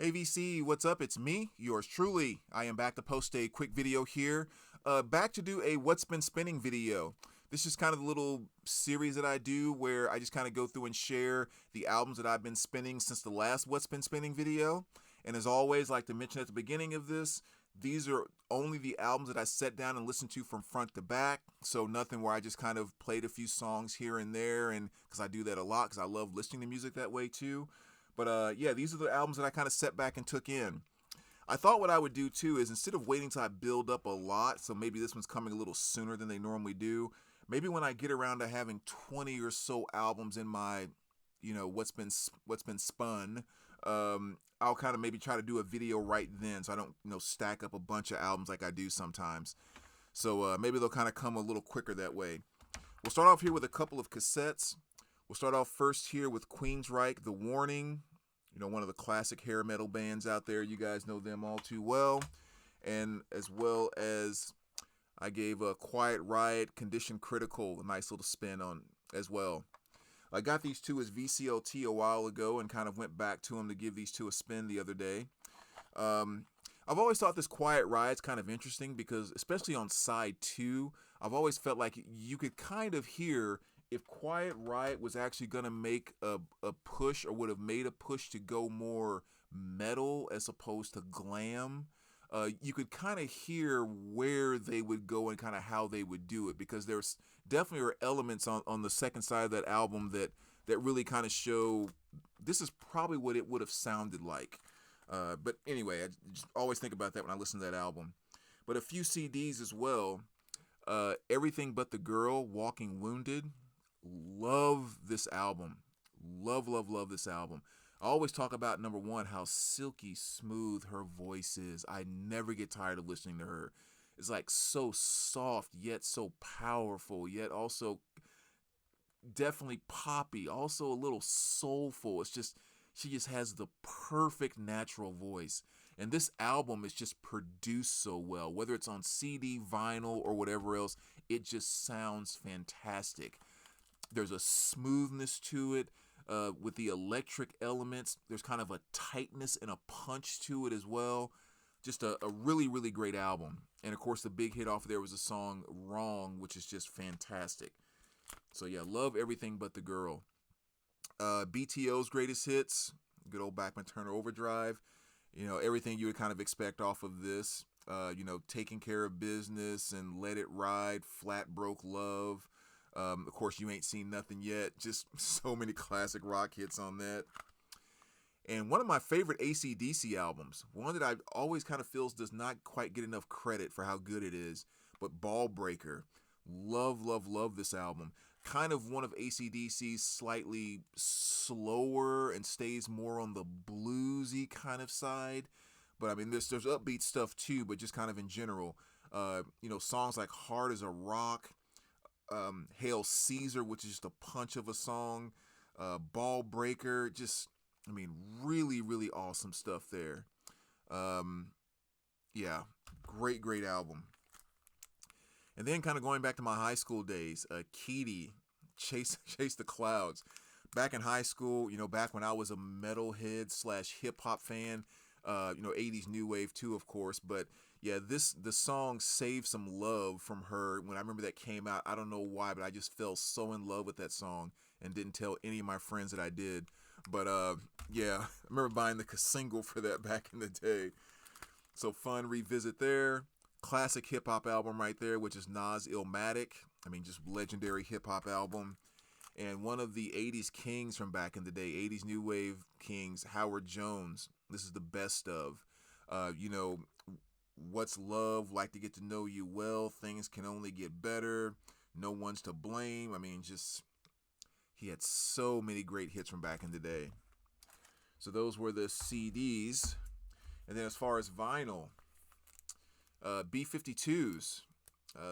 Hey VC, what's up? It's me, yours truly. I am back to post a quick video here. Back to do a What's Been Spinning video. This is kind of the little series that I do where I just kind of go through and share the albums that I've been spinning since the last What's Been Spinning video. And as always, like to mention at the beginning of this, these are only the albums that I sat down and listened to from front to back. So nothing where I just kind of played a few songs here and there, and because I do that a lot because I love listening to music that way too. But yeah, these are the albums that I kind of sat back and took in. I thought what I would do too is instead of waiting till I build up a lot, so maybe this one's coming a little sooner than they normally do, maybe when I get around to having 20 or so albums in my, what's been spun, I'll kind of maybe try to do a video right then so I don't, stack up a bunch of albums like I do sometimes. So maybe they'll kind of come a little quicker that way. We'll start off here with a couple of cassettes. We'll start off first here with Queensryche, The Warning. One of the classic hair metal bands out there. You guys know them all too well. And as well as I gave a Quiet Riot, Condition Critical, a nice little spin on as well. I got these two as VCLT a while ago and kind of went back to them to give these two a spin the other day. I've always thought this Quiet Riot's kind of interesting because, especially on side 2, I've always felt like you could kind of hear if Quiet Riot was actually going to make a push or would have made a push to go more metal as opposed to glam, you could kind of hear where they would go and kind of how they would do it, because there's definitely are elements on the second side of that album that really kind of show this is probably what it would have sounded like. But anyway, I just always think about that when I listen to that album. But a few CDs as well. Everything But the Girl, Walking Wounded. Love this album. Love this album. I always talk about, number one, how silky smooth her voice is. I never get tired of listening to her. It's like so soft, yet so powerful, yet also definitely poppy, also a little soulful. It's just, she just has the perfect natural voice. And this album is just produced so well. Whether it's on CD, vinyl, or whatever else, it just sounds fantastic. There's a smoothness to it with the electric elements. There's kind of a tightness and a punch to it as well. Just a really, really great album. And of course, the big hit off there was the song Wrong, which is just fantastic. So yeah, love Everything But the Girl. BTO's greatest hits, good old Bachman Turner Overdrive. Everything you would kind of expect off of this. Taking Care of Business and Let It Ride, Flat Broke Love. Of course, You Ain't Seen Nothing Yet. Just so many classic rock hits on that. And one of my favorite AC/DC albums, one that I always kind of feels does not quite get enough credit for how good it is, but Ball Breaker. Love this album. Kind of one of AC/DC's slightly slower and stays more on the bluesy kind of side. But I mean, there's upbeat stuff too, but just kind of in general. Songs like Hard as a Rock, Hail Caesar, which is just a punch of a song, Ball Breaker, just, I mean, really, really awesome stuff there. Yeah, great album. And then kind of going back to my high school days, Keedy, Chase the Clouds. Back in high school, back when I was a metalhead slash hip hop fan, 80s new wave too, of course. But yeah, the song Save Some Love from her, when I remember that came out, I don't know why, but I just fell so in love with that song and didn't tell any of my friends that I did. But yeah, I remember buying the single for that back in the day. So fun revisit there. Classic hip hop album right there, which is Nas Illmatic. I mean, just legendary hip hop album. And one of the 80s kings from back in the day, 80s new wave kings, Howard Jones. This is the best of. What's Love, Like to Get to Know You Well, Things Can Only Get Better, No One's to Blame. I mean, just, he had so many great hits from back in the day. So those were the CDs. And then as far as vinyl, B-52s,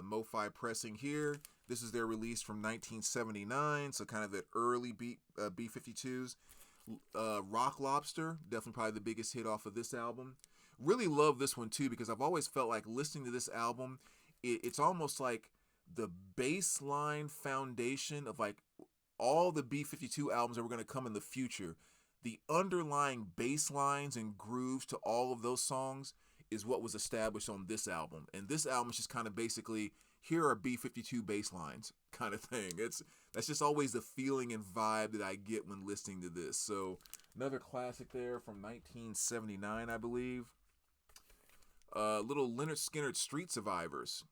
MoFi pressing here. This is their release from 1979, so kind of that early B-52s. Rock Lobster, definitely probably the biggest hit off of this album. Really love this one too, because I've always felt like listening to this album, it's almost like the baseline foundation of like all the B-52 albums that were going to come in the future. the underlying bass lines and grooves to all of those songs is what was established on this album. And this album is just kind of basically, here are B-52 bass lines kind of thing. That's just always the feeling and vibe that I get when listening to this. So another classic there from 1979, I believe. Little Leonard Skinner Street Survivors.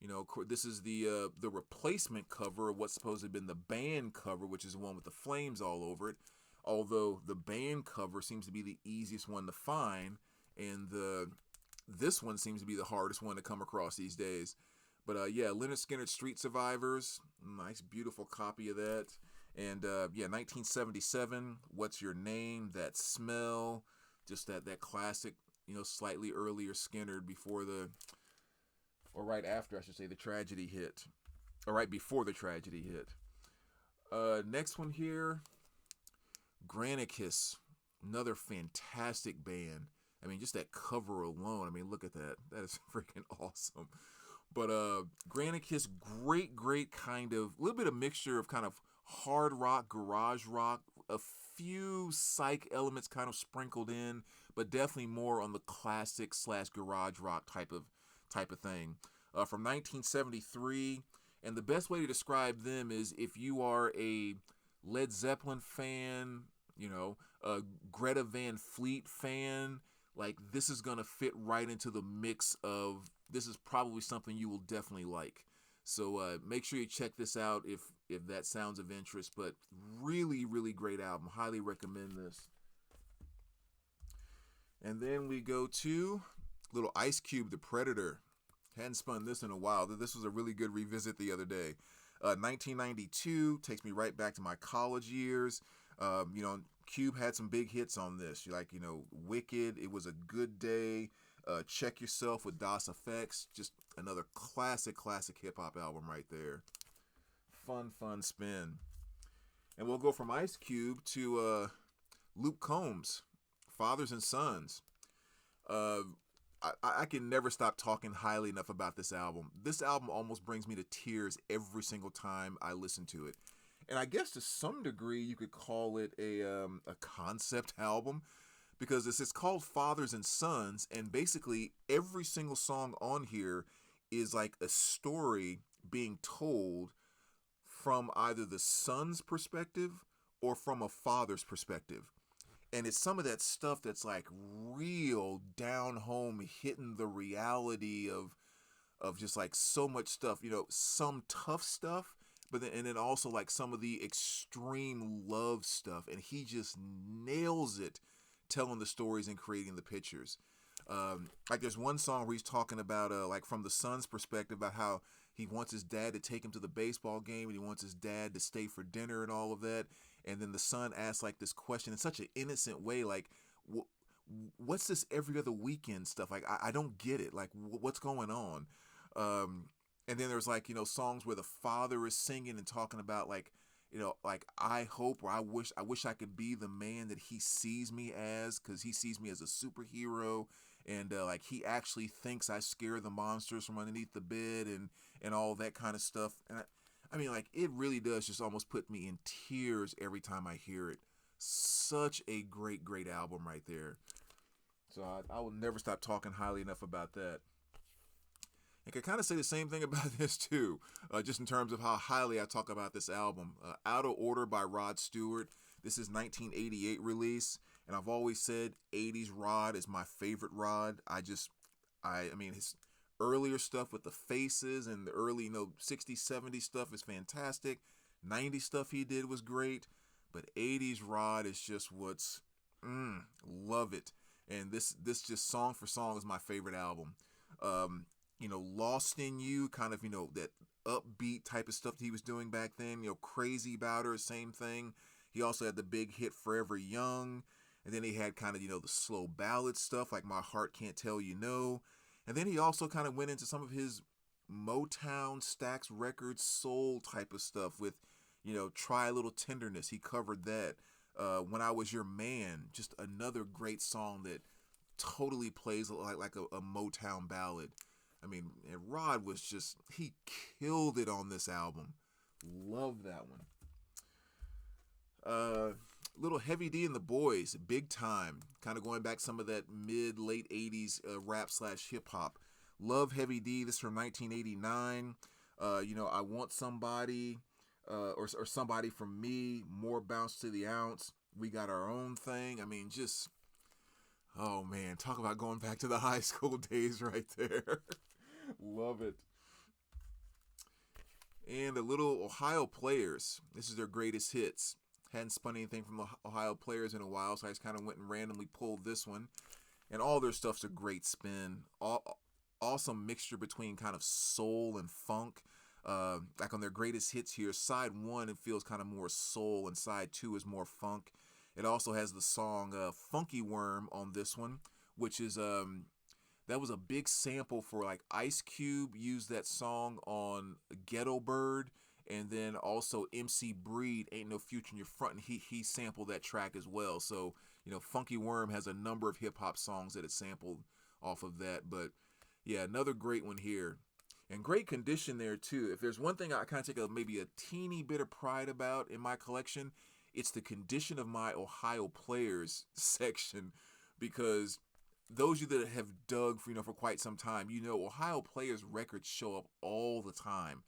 You know, this is the replacement cover of what's supposed to have been the band cover, which is the one with the flames all over it. Although the band cover seems to be the easiest one to find, and this one seems to be the hardest one to come across these days. But yeah, Leonard Skinner Street Survivors, nice beautiful copy of that. And yeah, 1977, What's Your Name, That Smell, just that classic, you know, slightly earlier Skinner before or right after, I should say, the tragedy hit. Or right before the tragedy hit. Next one here, Granicus, another fantastic band. I mean, just that cover alone, I mean, look at that. That is freaking awesome. But Granicus, great kind of, little bit of mixture of kind of hard rock, garage rock, a few psych elements kind of sprinkled in, but definitely more on the classic / garage rock type of thing. From 1973, and the best way to describe them is if you are a Led Zeppelin fan, you know, a Greta Van Fleet fan, like this is gonna fit right into the mix of, this is probably something you will definitely like. So make sure you check this out if that sounds of interest. But really great album. Highly recommend this. And then we go to little Ice Cube, The Predator. Hadn't spun this in a while. This was a really good revisit the other day. 1992 takes me right back to my college years. You know, Cube had some big hits on this, like, you know, Wicked, It Was a Good Day, Check Yourself with Das Effects. Just another classic hip hop album right there. Fun spin. And we'll go from Ice Cube to Luke Combs, Fathers and Sons. I can never stop talking highly enough about this album. This album almost brings me to tears every single time I listen to it. And I guess to some degree you could call it a concept album, because it's called Fathers and Sons, and basically every single song on here is like a story being told from either the son's perspective or from a father's perspective. And it's some of that stuff that's like real down home, hitting the reality of just like so much stuff, you know, some tough stuff, but then also like some of the extreme love stuff. And he just nails it telling the stories and creating the pictures. Like there's one song where he's talking about like from the son's perspective about how he wants his dad to take him to the baseball game and he wants his dad to stay for dinner and all of that. And then the son asks like this question in such an innocent way, like, what's this every other weekend stuff? Like, I don't get it. Like, what's going on? And then there's like, you know, songs where the father is singing and talking about like, you know, like I hope or I wish I could be the man that he sees me as, because he sees me as a superhero. And like he actually thinks I scare the monsters from underneath the bed and all that kind of stuff. And I mean, like, it really does just almost put me in tears every time I hear it. Such a great album right there. So I will never stop talking highly enough about that. I can kind of say the same thing about this too, just in terms of how highly I talk about this album. Out of Order by Rod Stewart. This is 1988 release, and I've always said 80s Rod is my favorite Rod. I mean, his earlier stuff with the Faces and the early, you know, 60s, 70s stuff is fantastic. 90s stuff he did was great, but 80s Rod is just what's, love it. And this just song for song is my favorite album. You know, Lost in You, kind of, you know, that upbeat type of stuff that he was doing back then. You know, Crazy About Her, same thing. He also had the big hit Forever Young. And then he had kind of, you know, the slow ballad stuff like My Heart Can't Tell You No. And then he also kind of went into some of his Motown, Stax Records, soul type of stuff with, you know, Try a Little Tenderness. He covered that. When I Was Your Man, just another great song that totally plays like a Motown ballad. I mean, Rod was just, he killed it on this album. Love that one. little Heavy D and the Boys, Big Time, kind of going back some of that late 80s rap slash hip hop. Love Heavy D. This is from 1989. I Want Somebody, or Somebody From Me, More Bounce to the Ounce. We Got Our Own Thing. I mean, just, oh man, talk about going back to the high school days right there. Love it. And the little Ohio Players. This is their greatest hits. Hadn't spun anything from the Ohio Players in a while, so I just kind of went and randomly pulled this one. And all their stuff's a great spin. Awesome mixture between kind of soul and funk. Like on their greatest hits here, side 1 it feels kind of more soul, and side 2 is more funk. It also has the song Funky Worm on this one, which is that was a big sample for, like, Ice Cube used that song on Ghetto Bird, and then also MC Breed, Ain't No Future in Your Front, and he sampled that track as well. So, Funky Worm has a number of hip-hop songs that it sampled off of that. But yeah, another great one here. And great condition there too. If there's one thing I kind of take maybe a teeny bit of pride about in my collection, it's the condition of my Ohio Players section, because those of you that have dug for quite some time, Ohio Players records show up all the time.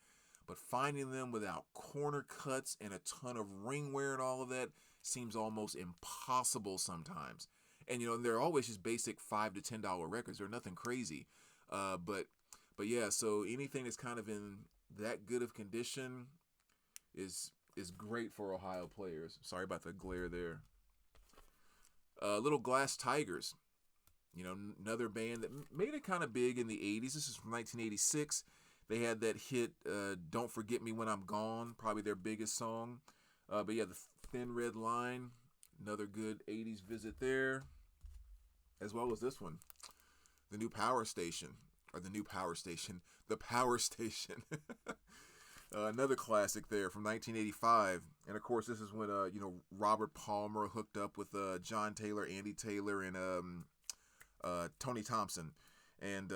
But finding them without corner cuts and a ton of ring wear and all of that seems almost impossible sometimes. And they're always just basic $5 to $10 records. They're nothing crazy. But yeah, so anything that's kind of in that good of condition is great for Ohio Players. Sorry about the glare there. Little Glass Tigers. Another band that made it kind of big in the 80s. This is from 1986. They had that hit, Don't Forget Me When I'm Gone, probably their biggest song. But yeah, the Thin Red Line, another good 80s visit there. As well as this one, The Power Station. Another classic there from 1985. And of course, this is when, Robert Palmer hooked up with John Taylor, Andy Taylor, and Tony Thompson. And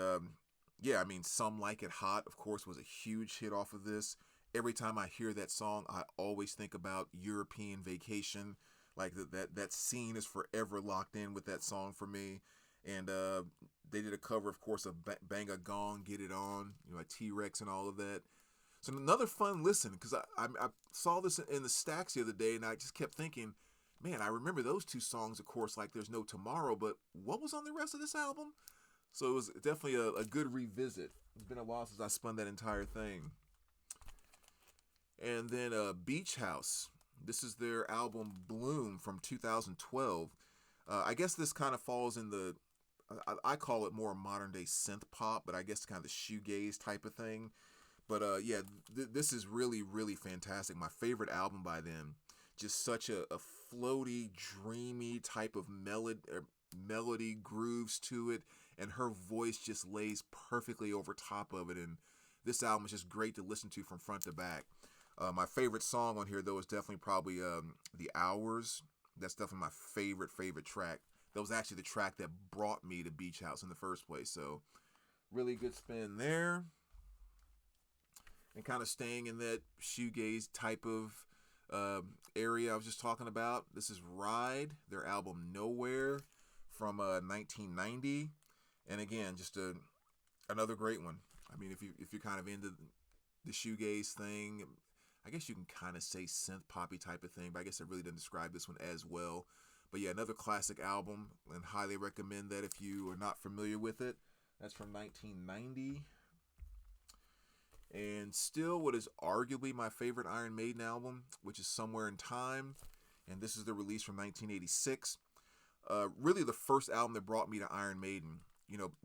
yeah, I mean, Some Like It Hot, of course, was a huge hit off of this. Every time I hear that song, I always think about European Vacation. Like that scene is forever locked in with that song for me. And they did a cover, of course, of Bang a Gong, Get It On, T-Rex and all of that. So another fun listen, because I saw this in the stacks the other day, and I just kept thinking, man, I remember those two songs, of course, like There's No Tomorrow, but what was on the rest of this album? So it was definitely a good revisit. It's been a while since I spun that entire thing. And then Beach House. This is their album Bloom from 2012. I guess this kind of falls in the, I call it more modern day synth pop, but I guess kind of the shoegaze type of thing. But yeah, this is really, really fantastic. My favorite album by them. Just such a floaty, dreamy type of melody grooves to it, and her voice just lays perfectly over top of it. And this album is just great to listen to from front to back. My favorite song on here, though, is definitely probably The Hours. That's definitely my favorite track. That was actually the track that brought me to Beach House in the first place. So really good spin there. And kind of staying in that shoegaze type of area I was just talking about. This is Ride, their album Nowhere from 1990. And again, just another great one. I mean, if you're kind of into the shoegaze thing, I guess you can kind of say synth poppy type of thing, but I guess it really doesn't describe this one as well. But yeah, another classic album, and highly recommend that if you are not familiar with it. That's from 1990. And still what is arguably my favorite Iron Maiden album, which is Somewhere in Time. And this is the release from 1986. Really the first album that brought me to Iron Maiden.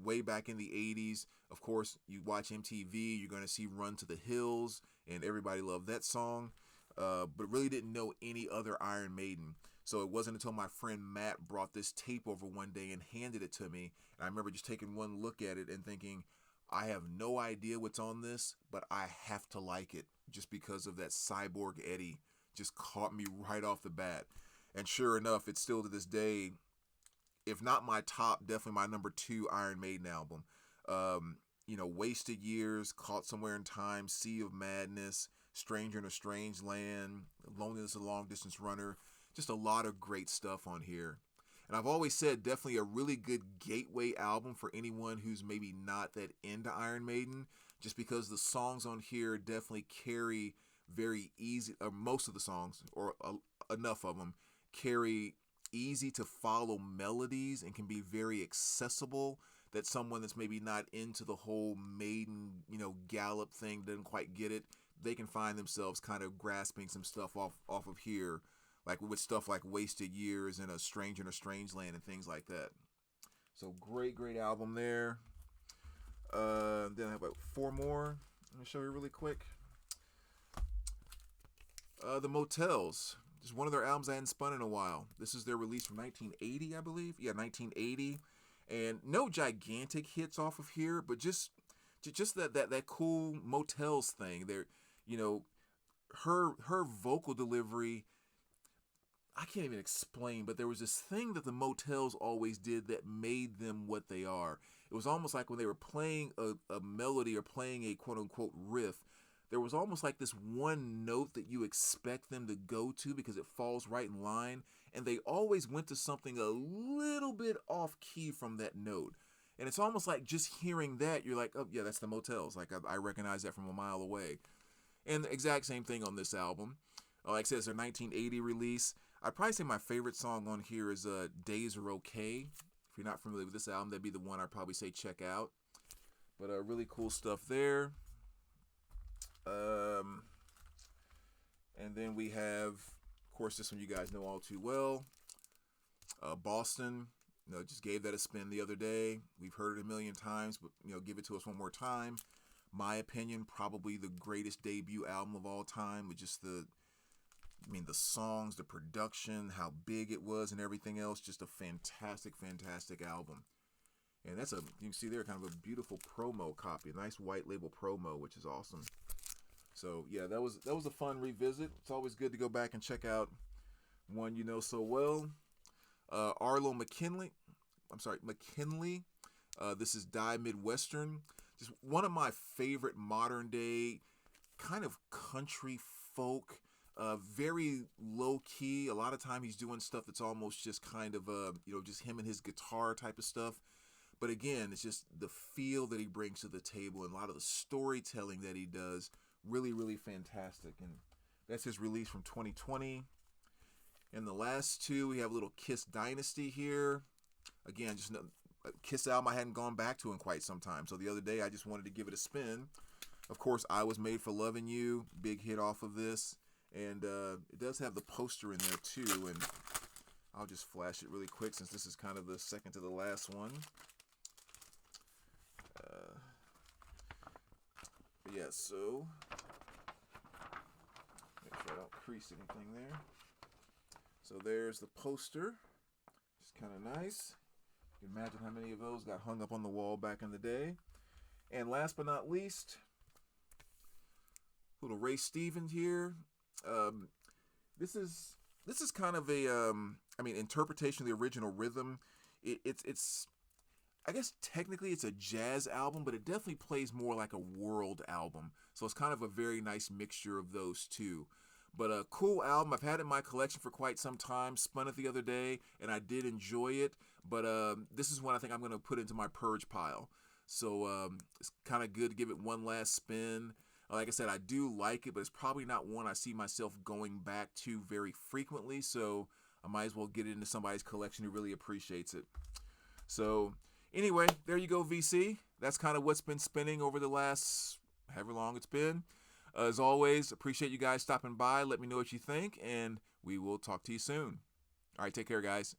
Way back in the 80s, of course, you watch MTV, you're going to see Run to the Hills, and everybody loved that song. But really didn't know any other Iron Maiden. So it wasn't until my friend Matt brought this tape over one day and handed it to me. And I remember just taking one look at it and thinking, I have no idea what's on this, but I have to like it just because of that Cyborg Eddie just caught me right off the bat. And sure enough, it's still to this day, if not my top, definitely my number 2 Iron Maiden album. Wasted Years, Caught Somewhere in Time, Sea of Madness, Stranger in a Strange Land, Loneliness, a Long Distance Runner. Just a lot of great stuff on here. And I've always said definitely a really good gateway album for anyone who's maybe not that into Iron Maiden, just because the songs on here definitely carry very easy, or most of the songs, or enough of them, carry easy to follow melodies and can be very accessible, that someone that's maybe not into the whole Maiden, gallop thing, doesn't quite get it, they can find themselves kind of grasping some stuff off of here, like with stuff like Wasted Years and A Stranger in a Strange Land and things like that. So great album there. Then I have about 4 more. Let me show you really quick. The Motels. Just one of their albums I hadn't spun in a while. This is their release from 1980, I believe. Yeah, 1980. And no gigantic hits off of here, but just that cool Motels thing. There, her vocal delivery, I can't even explain, but there was this thing that the Motels always did that made them what they are. It was almost like when they were playing a melody or playing a quote-unquote riff, there was almost like this one note that you expect them to go to because it falls right in line, and they always went to something a little bit off key from that note. And it's almost like just hearing that, you're like, oh yeah, that's the Motels. Like I recognize that from a mile away. And the exact same thing on this album. Like I said, it's their 1980 release. I'd probably say my favorite song on here is Days Are Okay. If you're not familiar with this album, that'd be the one I'd probably say check out. But really cool stuff there. And then we have, of course, this one you guys know all too well. Boston. Just gave that a spin the other day. We've heard it a million times, but give it to us one more time. My opinion, probably the greatest debut album of all time, with just the songs, the production, how big it was, and everything else. Just a fantastic album. And that's you can see there, kind of a beautiful promo copy, a nice white label promo, which is awesome. So yeah, that was a fun revisit. It's always good to go back and check out one you know so well. Arlo McKinley. This is Die Midwestern. Just one of my favorite modern day kind of country folk. Very low key. A lot of time he's doing stuff that's almost just kind of just him and his guitar type of stuff. But again, it's just the feel that he brings to the table and a lot of the storytelling that he does. Really fantastic. And that's his release from 2020. And the last two, we have a little Kiss Dynasty here. Again, just a Kiss album I hadn't gone back to in quite some time. So the other day, I just wanted to give it a spin. Of course, I Was Made for Loving You, big hit off of this. And it does have the poster in there too. And I'll just flash it really quick since this is kind of the second to the last one. But yeah, so make sure I don't crease anything there. So there's the poster. It's kind of nice. You can imagine how many of those got hung up on the wall back in the day. And last but not least, little Ray Stevens here. This is kind of a interpretation of the original rhythm. It's I guess technically it's a jazz album, but it definitely plays more like a world album. So it's kind of a very nice mixture of those two. But a cool album. I've had it in my collection for quite some time. Spun it the other day, and I did enjoy it. But this is one I think I'm going to put into my purge pile. So it's kind of good to give it one last spin. Like I said, I do like it, but it's probably not one I see myself going back to very frequently. So I might as well get it into somebody's collection who really appreciates it. So anyway, there you go, VC. That's kind of what's been spinning over the last however long it's been. As always, appreciate you guys stopping by. Let me know what you think, and we will talk to you soon. All right, take care, guys.